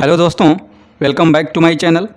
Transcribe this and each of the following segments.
Hello दोस्तों, welcome back to my channel.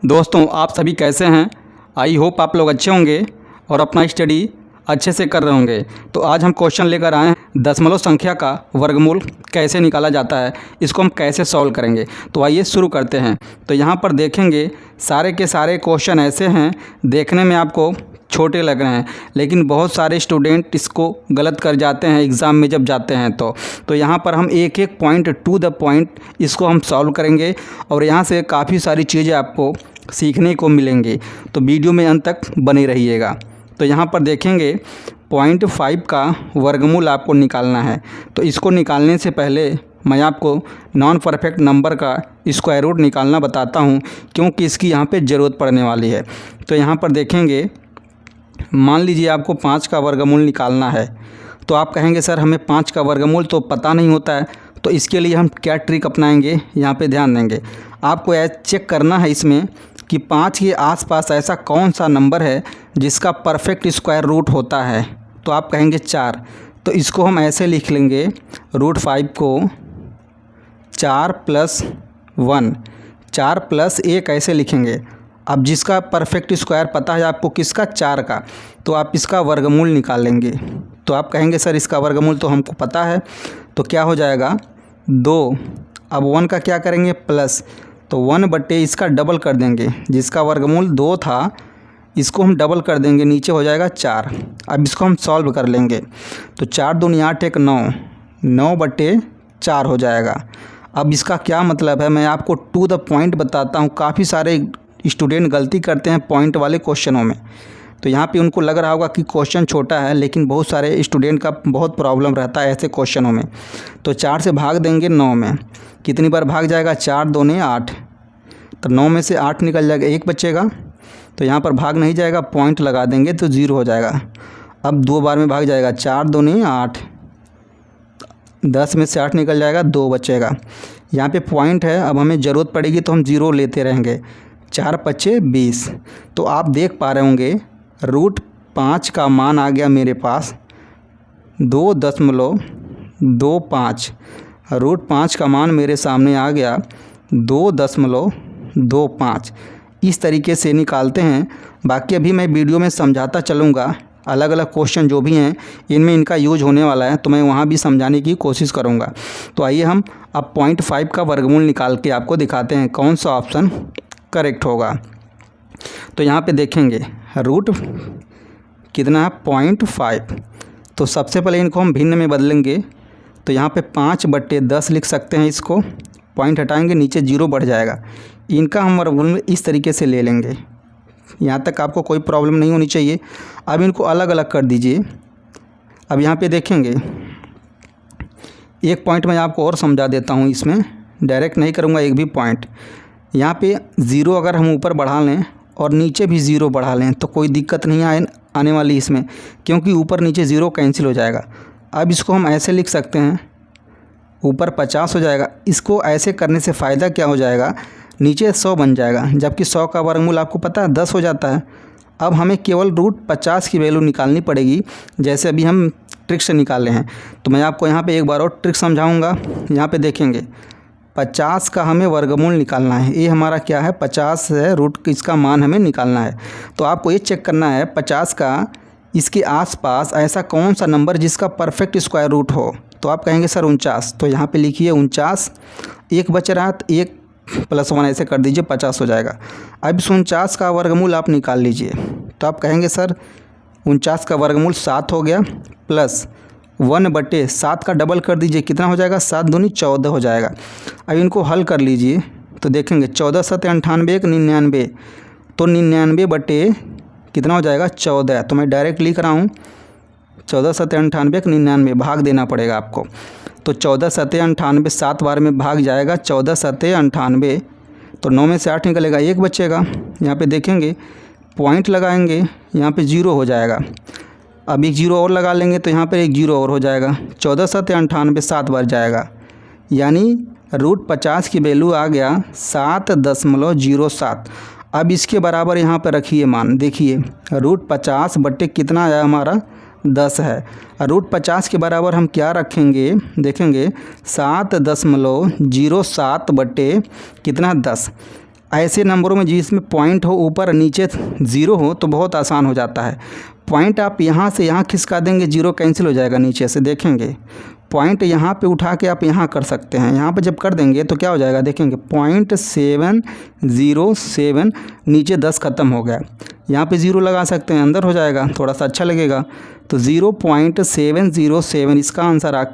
दोस्तों, आप सभी कैसे हैं? आई होप आप लोग अच्छे होंगे और अपना स्टडी अच्छे से कर रहे होंगे। तो आज हम क्वेश्चन लेकर आए हैं, दशमलव संख्या का वर्गमूल कैसे निकाला जाता है, इसको हम कैसे सॉल्व करेंगे। तो आइए शुरू करते हैं। तो यहाँ पर देखेंगे सारे के सारे क्वेश्चन ऐसे हैं, देखने में आपको छोटे लग रहे हैं, लेकिन बहुत सारे स्टूडेंट इसको गलत कर जाते हैं एग्ज़ाम में जब जाते हैं। तो यहाँ पर हम एक एक पॉइंट टू द पॉइंट इसको हम सॉल्व करेंगे और यहाँ से काफ़ी सारी चीज़ें आपको सीखने को मिलेंगी। तो वीडियो में अंत तक बने रहिएगा। तो यहाँ पर देखेंगे 0.5 का वर्गमूल आपको निकालना है। तो इसको निकालने से पहले मैं आपको नॉन परफेक्ट नंबर का स्क्वायर रूट निकालना बताता हूँ, क्योंकि इसकी यहाँ पे ज़रूरत पड़ने वाली है। तो यहाँ पर देखेंगे, मान लीजिए आपको 5 का वर्गमूल निकालना है। तो आप कहेंगे सर हमें 5 का वर्गमूल तो पता नहीं होता है, तो इसके लिए हम क्या ट्रिक अपनाएंगे, यहाँ पे ध्यान देंगे। आपको यह चेक करना है इसमें कि 5 के आसपास ऐसा कौन सा नंबर है जिसका परफेक्ट स्क्वायर रूट होता है। तो आप कहेंगे 4, तो इसको हम ऐसे लिख लेंगे, √5 को 4 + 1, 4 + 1 ऐसे लिखेंगे। अब जिसका परफेक्ट स्क्वायर पता है आपको किसका, 4 का, तो आप इसका वर्गमूल निकाल लेंगे। तो आप कहेंगे सर इसका वर्गमूल तो हमको पता है, तो क्या हो जाएगा 2। अब 1 का क्या करेंगे, प्लस, तो 1 बटे इसका डबल कर देंगे। जिसका वर्गमूल 2 था इसको हम डबल कर देंगे, नीचे हो जाएगा 4। अब इसको हम सॉल्व कर लेंगे। तो 4 दूनी 8, 1 9, 9 बटे 4 हो जाएगा। अब इसका क्या मतलब है, मैं आपको टू द पॉइंट बताता हूँ। काफ़ी सारे स्टूडेंट गलती करते हैं पॉइंट वाले क्वेश्चनों में। तो यहाँ पे उनको लग रहा होगा कि क्वेश्चन छोटा है, लेकिन बहुत सारे स्टूडेंट का बहुत प्रॉब्लम रहता है ऐसे क्वेश्चनों में। तो 4 से भाग देंगे 9 में, कितनी बार भाग जाएगा, 4 दूनी 8, तो 9 में से 8 निकल जाएगा, 1 बचेगा। तो यहाँ पर भाग नहीं जाएगा, पॉइंट लगा देंगे तो 0 हो जाएगा। अब 2 बार में भाग जाएगा, 4 दूनी 8, 10 में से 8 निकल जाएगा, 2 बचेगा। यहाँ पे पॉइंट है, अब हमें ज़रूरत पड़ेगी तो हम 0 लेते रहेंगे। 4 × 5 = 20। तो आप देख पा रहे होंगे √5 का मान आ गया मेरे पास 2.25। √5 का मान मेरे सामने आ गया 2.25। इस तरीके से निकालते हैं। बाकी अभी मैं वीडियो में समझाता चलूँगा, अलग अलग क्वेश्चन जो भी हैं इनमें इनका यूज होने वाला है, तो मैं वहाँ भी समझाने की कोशिश करूँगा। तो आइए हम अब 0.5 का वर्गमूल निकाल के आपको दिखाते हैं कौन सा ऑप्शन करेक्ट होगा। तो यहाँ पे देखेंगे रूट कितना है, 0.5। तो सबसे पहले इनको हम भिन्न में बदलेंगे। तो यहाँ पे 5/10 लिख सकते हैं। इसको पॉइंट हटाएंगे, नीचे 0 बढ़ जाएगा। इनका हम वर्गमूल इस तरीके से ले लेंगे। यहाँ तक आपको कोई प्रॉब्लम नहीं होनी चाहिए। अब इनको अलग अलग कर दीजिए। अब यहाँ पे देखेंगे, एक पॉइंट मैं आपको और समझा देता हूँ, इसमें डायरेक्ट नहीं करूँगा एक भी पॉइंट। यहाँ पे 0 अगर हम ऊपर बढ़ा लें और नीचे भी 0 बढ़ा लें तो कोई दिक्कत नहीं आने वाली इसमें, क्योंकि ऊपर नीचे 0 कैंसिल हो जाएगा। अब इसको हम ऐसे लिख सकते हैं, ऊपर 50 हो जाएगा। इसको ऐसे करने से फ़ायदा क्या हो जाएगा, नीचे 100 बन जाएगा, जबकि 100 का वर्गमूल आपको पता है 10 हो जाता है। अब हमें केवल √50 की वैल्यू निकालनी पड़ेगी, जैसे अभी हम ट्रिक से निकाले हैं। तो मैं आपको यहाँ पे एक बार और ट्रिक समझाऊँगा। यहाँ पे देखेंगे 50 का हमें वर्गमूल निकालना है। ये हमारा क्या है, 50 है, रूट इसका मान हमें निकालना है। तो आपको ये चेक करना है 50 का इसके आसपास ऐसा कौन सा नंबर जिसका परफेक्ट स्क्वायर रूट हो। तो आप कहेंगे सर 49, तो यहाँ पे लिखिए 49, 1 बच रहा है तो 1 + 1 ऐसे कर दीजिए, 50 हो जाएगा। अब इस 49 का वर्गमूल आप निकाल लीजिए। तो आप कहेंगे सर 49 का वर्गमूल 7 हो गया, प्लस 1/7 का डबल कर दीजिए, कितना हो जाएगा, 7 दूनी 14 हो जाएगा। अब इनको हल कर लीजिए तो देखेंगे 14 × 7 = 98, 99। तो 99 बटे कितना हो जाएगा, 14। तो मैं डायरेक्ट लिख रहा हूँ 14 × 7 = 98, 99 भाग देना पड़ेगा आपको। तो 14 × 7 = 98, 7 बार में भाग जाएगा, 14 × 7 = 98। तो 9 में से 8 निकलेगा, 1 बचेगा। यहाँ पे देखेंगे पॉइंट लगाएंगे, यहाँ पे 0 हो जाएगा। अब एक 0 और लगा लेंगे तो यहाँ पर एक 0 और हो जाएगा। 14 × 7 = 98, 7 बार जाएगा, यानी √50 की वैल्यू आ गया 7.07। अब इसके बराबर यहाँ पर रखिए मान, देखिए √50 बटे कितना आया हमारा 10 है। रूट 50 के बराबर हम क्या रखेंगे, देखेंगे 7.07 बटे कितना 10। ऐसे नंबरों में जिसमें पॉइंट हो ऊपर नीचे 0 हो तो बहुत आसान हो जाता है। पॉइंट आप यहाँ से यहाँ खिसका देंगे, 0 कैंसिल हो जाएगा नीचे से। देखेंगे पॉइंट यहाँ पे उठा के आप यहाँ कर सकते हैं। यहाँ पे जब कर देंगे तो क्या हो जाएगा, देखेंगे 0.707 नीचे 10 ख़त्म हो गया। यहाँ पे 0 लगा सकते हैं, अंदर हो जाएगा, थोड़ा सा अच्छा लगेगा। तो 0.707 इसका आंसर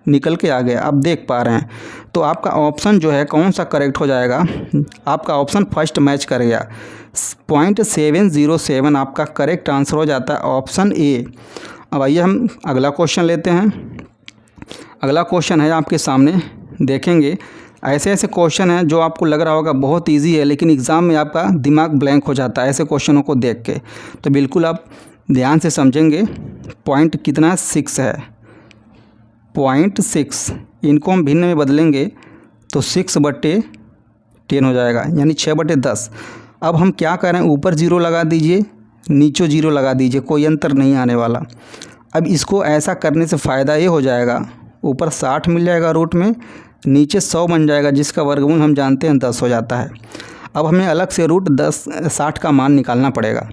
निकल के आ गया, आप देख पा रहे हैं। तो आपका ऑप्शन जो है कौन सा करेक्ट हो जाएगा, आपका ऑप्शन फर्स्ट मैच कर गया। 0.707 आपका करेक्ट आंसर हो जाता है ऑप्शन ए। अब आइए हम अगला क्वेश्चन लेते हैं। अगला क्वेश्चन है आपके सामने, देखेंगे ऐसे ऐसे क्वेश्चन हैं जो आपको लग रहा होगा बहुत इजी है, लेकिन एग्ज़ाम में आपका दिमाग ब्लैंक हो जाता है ऐसे क्वेश्चनों को देख के। तो बिल्कुल आप ध्यान से समझेंगे। पॉइंट कितना 6 है, 0.6, इनको हम भिन्न में बदलेंगे तो 6/10 हो जाएगा, यानी 6/10। अब हम क्या करें, ऊपर 0 लगा दीजिए, नीचे 0 लगा दीजिए, कोई अंतर नहीं आने वाला। अब इसको ऐसा करने से फ़ायदा ये हो जाएगा, ऊपर 60 मिल जाएगा रूट में, नीचे 100 बन जाएगा, जिसका वर्गमूल हम जानते हैं 10 हो जाता है। अब हमें अलग से रूट 60 का मान निकालना पड़ेगा।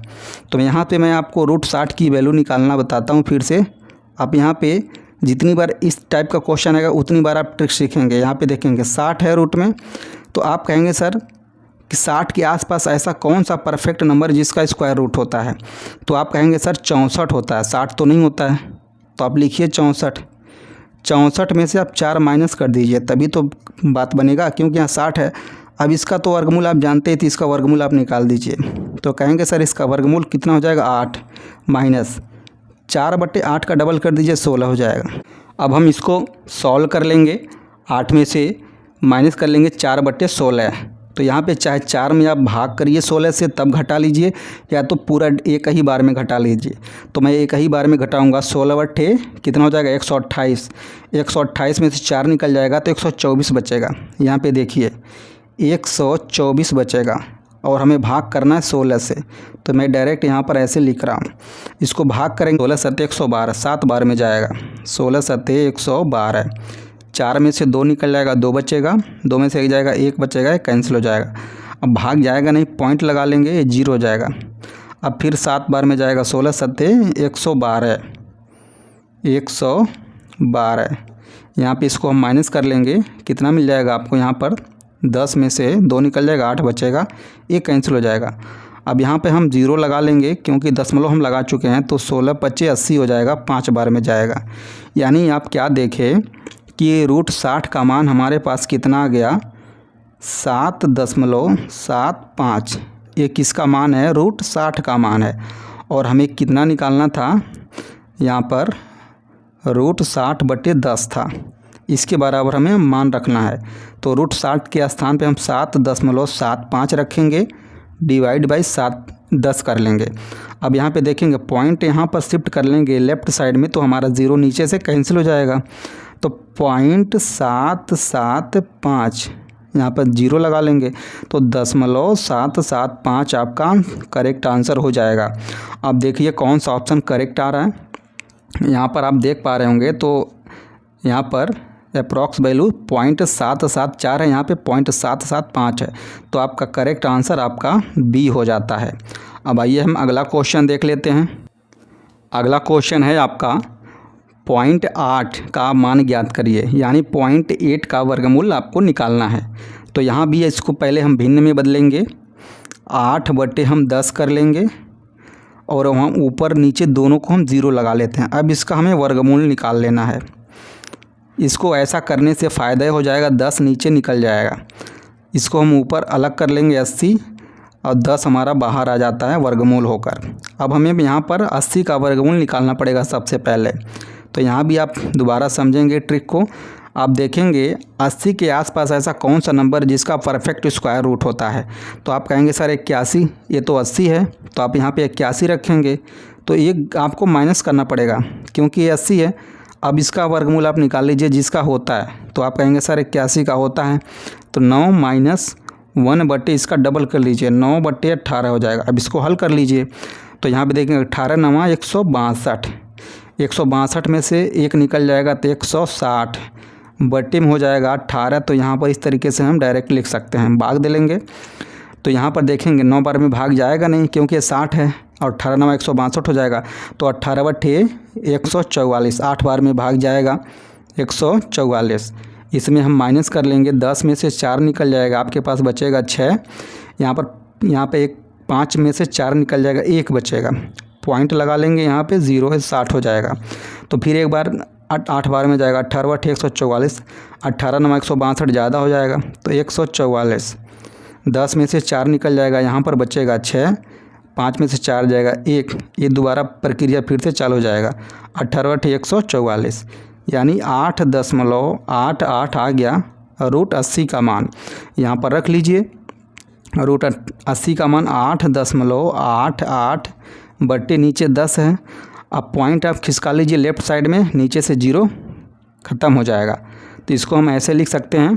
तो यहाँ पे मैं आपको रूट 60 की वैल्यू निकालना बताता हूँ फिर से। आप यहाँ पे जितनी बार इस टाइप का क्वेश्चन आएगा उतनी बार आप ट्रिक सीखेंगे। यहाँ पे देखेंगे 60 है रूट में, तो आप कहेंगे सर कि 60 के आसपास ऐसा कौन सा परफेक्ट नंबर जिसका स्क्वायर रूट होता है। तो आप कहेंगे सर 64 होता है, 60 तो नहीं होता है। तो आप लिखिए 64 में से आप 4 माइनस कर दीजिए, तभी तो बात बनेगा, क्योंकि यहाँ 60 है। अब इसका तो वर्गमूल आप जानते हैं, तो इसका वर्गमूल आप निकाल दीजिए। तो कहेंगे सर इसका वर्गमूल कितना हो जाएगा, 8 माइनस 4/8 का डबल कर दीजिए, 16 हो जाएगा। अब हम इसको सॉल्व कर लेंगे, 8 में से माइनस कर लेंगे 4/16। तो यहाँ पे चाहे 4 में आप भाग करिए 16 से, तब घटा लीजिए, या तो पूरा एक ही बार में घटा लीजिए। तो मैं एक ही बार में घटाऊँगा, 16/8 कितना हो जाएगा 128। 128 में से 4 निकल जाएगा तो 124 बचेगा। यहाँ पे देखिए 124 बचेगा, और हमें भाग करना है 16 से। तो मैं डायरेक्ट यहाँ पर ऐसे लिख रहा हूँ, इसको भाग करेंगे 16 सत्ते 112, 7 बार में जाएगा, 16 सत्ते 112। 4 में से 2 निकल जाएगा, 2 बचेगा, 2 में से 1 जाएगा, 1 बचेगा, कैंसिल हो जाएगा। अब भाग जाएगा नहीं, पॉइंट लगा लेंगे, ये 0 हो जाएगा। अब फिर 7 बार में जाएगा, 16 सत्ते 112, 112। यहाँ पे इसको हम माइनस कर लेंगे, कितना मिल जाएगा आपको, यहाँ पर 10 में से 2 निकल जाएगा, 8 बचेगा, ये कैंसिल हो जाएगा। अब यहाँ पे हम 0 लगा लेंगे, क्योंकि दशमलव हम लगा चुके हैं, तो 16 × 25 = 80 हो जाएगा, 5 बार में जाएगा। यानी आप क्या देखें कि रूट 60 का मान हमारे पास कितना आ गया, 7.75। ये किसका मान है, रूट 60 का मान है। और हमें कितना निकालना था, यहाँ पर रूट 60/10 था, इसके बराबर हमें मान रखना है। तो रूट 60 के स्थान पे हम 7.75 रखेंगे, डिवाइड बाई 10 कर लेंगे। अब यहाँ पे देखेंगे पॉइंट यहाँ पर शिफ्ट कर लेंगे लेफ़्ट साइड में, तो हमारा 0 नीचे से कैंसिल हो जाएगा। तो 0.775 यहाँ पर 0 लगा लेंगे, तो 0.775 आपका करेक्ट आंसर हो जाएगा। अब देखिए कौन सा ऑप्शन करेक्ट आ रहा है। यहाँ पर आप देख पा रहे होंगे, तो यहाँ पर अप्रॉक्स वैल्यू 0.774 है, यहाँ पे 0.775 है। तो आपका करेक्ट आंसर आपका बी हो जाता है। अब आइए हम अगला क्वेश्चन देख लेते हैं। अगला क्वेश्चन है आपका 0.8 का मान ज्ञात करिए, यानी 0.8 का वर्गमूल आपको निकालना है। तो यहाँ भी इसको पहले हम भिन्न में बदलेंगे, 8/10 कर लेंगे, और वहाँ ऊपर नीचे दोनों को हम 0 लगा लेते हैं। अब इसका हमें वर्गमूल निकाल लेना है। इसको ऐसा करने से फ़ायदा हो जाएगा, 10 नीचे निकल जाएगा। इसको हम ऊपर अलग कर लेंगे 80, और 10 हमारा बाहर आ जाता है वर्गमूल होकर। अब हमें यहाँ पर 80 का वर्गमूल निकालना पड़ेगा सबसे पहले। तो यहाँ भी आप दोबारा समझेंगे ट्रिक को। आप देखेंगे 80 के आसपास ऐसा कौन सा नंबर जिसका परफेक्ट स्क्वायर रूट होता है। तो आप कहेंगे सर 81, ये तो 80 है, तो आप यहाँ पे 81 रखेंगे। तो ये आपको माइनस करना पड़ेगा, क्योंकि ये 80 है। अब इसका वर्गमूल आप निकाल लीजिए जिसका होता है। तो आप कहेंगे सर 81 का होता है, तो 9 माइनस 1/, इसका डबल कर लीजिए, 9/18 हो जाएगा। अब इसको हल कर लीजिए। तो यहाँ पे देखेंगे 18 × 9 = 162, 162 में से 1 निकल जाएगा तो 160 बट्टे में हो जाएगा 18। तो यहाँ पर इस तरीके से हम डायरेक्ट लिख सकते हैं, भाग दे लेंगे। तो यहाँ पर देखेंगे 9 बार में भाग जाएगा नहीं क्योंकि 60 है और 18 9 162 हो जाएगा। तो 18 बट्टे 144 8 बार में भाग जाएगा 144। इसमें हम माइनस कर लेंगे, 10 में से 4 निकल जाएगा, आपके पास बचेगा 6। यहाँ पे एक 5 में से 4 निकल जाएगा, 1 बचेगा, पॉइंट लगा लेंगे, यहाँ पे 0 है 60 हो जाएगा। तो फिर एक बार 8 बार में जाएगा, 18 बट्टे 144, 18 9 162 ज़्यादा हो जाएगा तो 144। 10 में से 4 निकल जाएगा, यहाँ पर बचेगा 6, 5 में से 4 जाएगा 1, ये दोबारा प्रक्रिया फिर से चालू हो जाएगा। 18 बट्टे 144 यानी 8.88 आ गया रूट 80 का मान। यहाँ पर रख लीजिए, रूट 80 का मान 8.88 बट्टे नीचे 10 है। अब पॉइंट आप खिसका लीजिए लेफ़्ट साइड में, नीचे से 0 ख़त्म हो जाएगा। तो इसको हम ऐसे लिख सकते हैं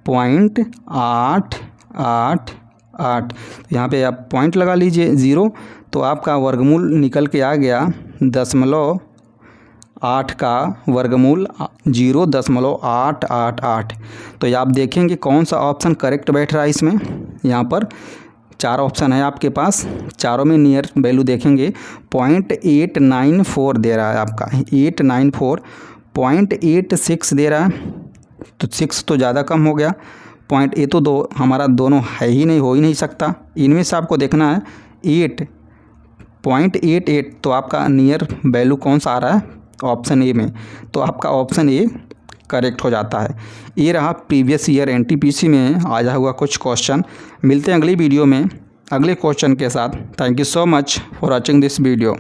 0.888। यहाँ पे आप पॉइंट लगा लीजिए 0, तो आपका वर्गमूल निकल के आ गया 0.8 का वर्गमूल 0.888। तो ये आप देखेंगे कौन सा ऑप्शन करेक्ट बैठ रहा है इसमें। यहाँ पर 4 ऑप्शन है आपके पास, चारों में नियर वैल्यू देखेंगे 0.894 दे रहा है आपका, 894, 0.86 दे रहा है, तो 6 तो ज़्यादा कम हो गया, पॉइंट ए तो दो हमारा दोनों है ही नहीं, हो ही नहीं सकता। इनमें से आपको देखना है 8.88, तो आपका नियर वैल्यू कौन सा आ रहा है ऑप्शन ए में, तो आपका ऑप्शन ए करेक्ट हो जाता है। ये रहा प्रीवियस ईयर एनटीपीसी में आया हुआ कुछ क्वेश्चन। मिलते हैं अगली वीडियो में अगले क्वेश्चन के साथ। Thank you so much for watching this video.